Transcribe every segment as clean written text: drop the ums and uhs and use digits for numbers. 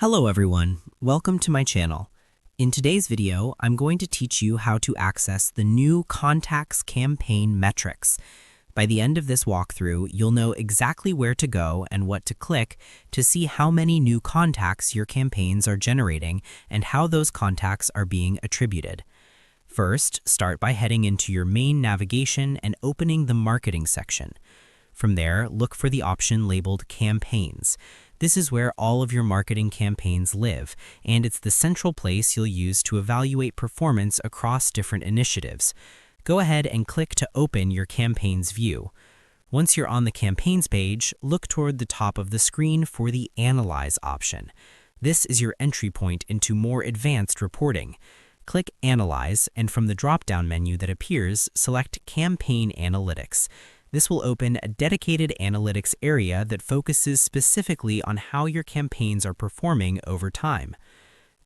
Hello everyone, welcome to my channel. In today's video, I'm going to teach you how to access the new Contacts Campaign metrics. By the end of this walkthrough, you'll know exactly where to go and what to click to see how many new contacts your campaigns are generating and how those contacts are being attributed. First, start by heading into your main navigation and opening the marketing section. From there, look for the option labeled Campaigns. This is where all of your marketing campaigns live, and it's the central place you'll use to evaluate performance across different initiatives. Go ahead and click to open your campaigns view. Once you're on the campaigns page, look toward the top of the screen for the Analyze option. This is your entry point into more advanced reporting. Click Analyze, and from the drop-down menu that appears, select Campaign Analytics. This will open a dedicated analytics area that focuses specifically on how your campaigns are performing over time.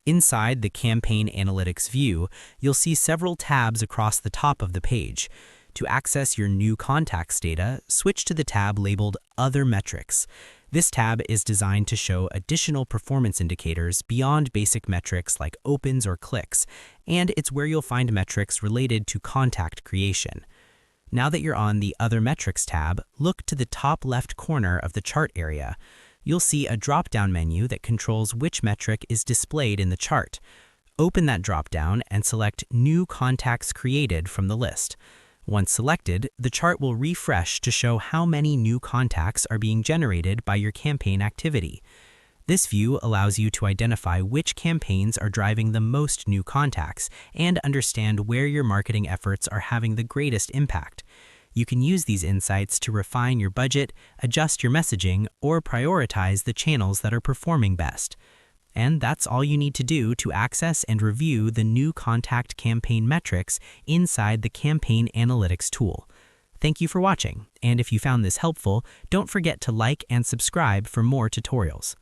Inside the Campaign Analytics view, you'll see several tabs across the top of the page. To access your new contacts data, switch to the tab labeled Other Metrics. This tab is designed to show additional performance indicators beyond basic metrics like opens or clicks, and it's where you'll find metrics related to contact creation. Now that you're on the Other Metrics tab, look to the top left corner of the chart area. You'll see a drop-down menu that controls which metric is displayed in the chart. Open that drop-down and select New Contacts Created from the list. Once selected, the chart will refresh to show how many new contacts are being generated by your campaign activity. This view allows you to identify which campaigns are driving the most new contacts and understand where your marketing efforts are having the greatest impact. You can use these insights to refine your budget, adjust your messaging, or prioritize the channels that are performing best. And that's all you need to do to access and review the new contact campaign metrics inside the Campaign Analytics tool. Thank you for watching, and if you found this helpful, don't forget to like and subscribe for more tutorials.